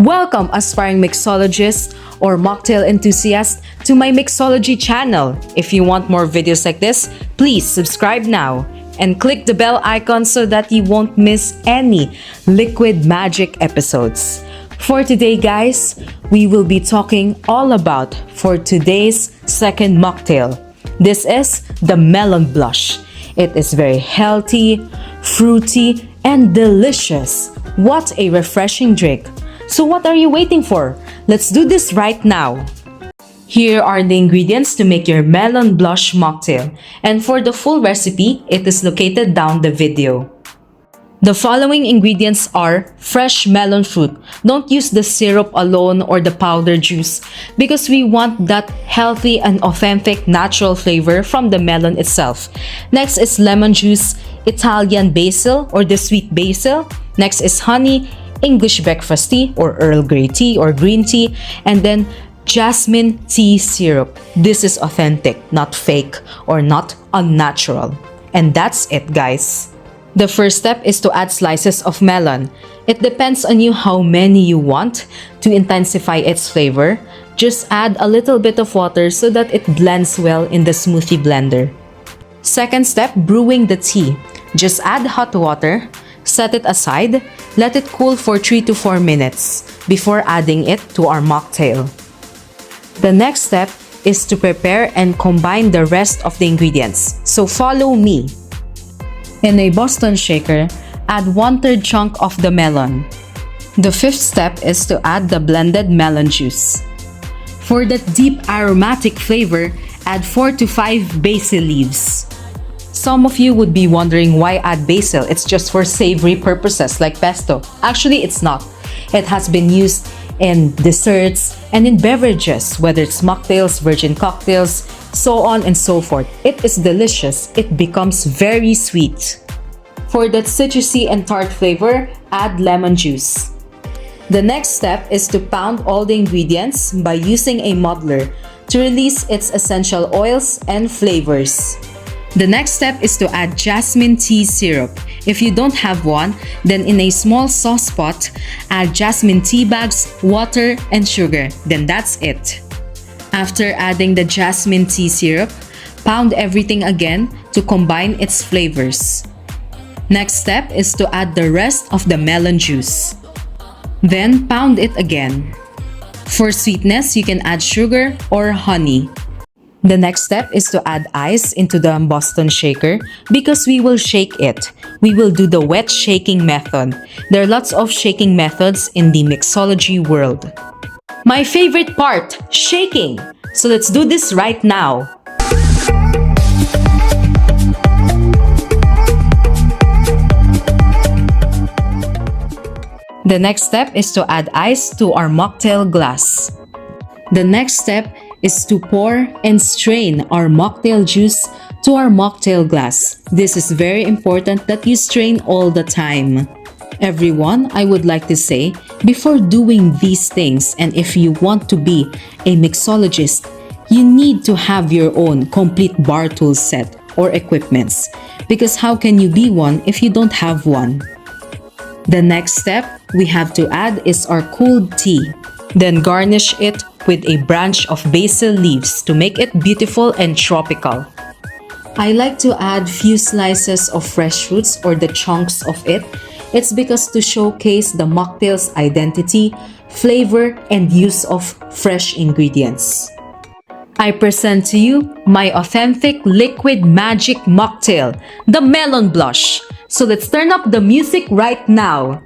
Welcome, aspiring mixologist or mocktail enthusiast, to my mixology channel. If you want more videos like this, please subscribe now and click the bell icon so that you won't miss any liquid magic episodes. For today, guys, we will be talking all about for today's second mocktail. This is the Melon Blush. It is very healthy, fruity, and delicious. What a refreshing drink. So what are you waiting for? Let's do this right now. Here are the ingredients to make your Melon Blush mocktail. And for the full recipe, it is located down the video. The following ingredients are fresh melon fruit. Don't use the syrup alone or the powder juice because we want that healthy and authentic natural flavor from the melon itself. Next is lemon juice, Italian basil or the sweet basil. Next is honey, English breakfast tea or Earl Grey tea or green tea, and then Jasmine Tea Syrup. This is authentic, not fake or not unnatural. And that's it, guys. The first step is to add slices of melon. It depends on you how many you want to intensify its flavor. Just add a little bit of water so that it blends well in the smoothie blender. Second step, brewing the tea. Just add hot water, set it aside, let it cool for 3 to 4 minutes before adding it to our mocktail. The next step is to prepare and combine the rest of the ingredients. So follow me. In a Boston shaker, add 1/3 chunk of the melon. The fifth step is to add the blended melon juice. For that deep aromatic flavor, add 4 to 5 basil leaves. Some of you would be wondering why add basil. It's just for savory purposes like pesto. Actually, it's not. It has been used in desserts and in beverages, whether it's mocktails, virgin cocktails, so on and so forth. It is delicious. It becomes very sweet. For that citrusy and tart flavor, add lemon juice. The next step is to pound all the ingredients by using a muddler to release its essential oils and flavors. The next step is to add Jasmine Tea Syrup. If you don't have one, then in a small sauce pot, add jasmine tea bags, water, and sugar. Then that's it. After adding the Jasmine Tea Syrup, pound everything again to combine its flavors. Next step is to add the rest of the melon juice. Then pound it again. For sweetness, you can add sugar or honey. The next step is to add ice into the Boston shaker because we will shake it. We will do the wet shaking method. There are lots of shaking methods in the mixology world. My favorite part, shaking. So let's do this right now. The next step is to add ice to our mocktail glass. The next step is to pour and strain our mocktail juice to our mocktail glass. This is very important that you strain all the time. Everyone, I would like to say, before doing these things, and if you want to be a mixologist, you need to have your own complete bar tool set or equipments. Because how can you be one if you don't have one? The next step we have to add is our cooled tea. Then garnish it with a branch of basil leaves to make it beautiful and tropical. I like to add few slices of fresh fruits or the chunks of it. It's because to showcase the mocktail's identity, flavor, and use of fresh ingredients. I present to you my authentic liquid magic mocktail, the Melon Blush. So let's turn up the music right now.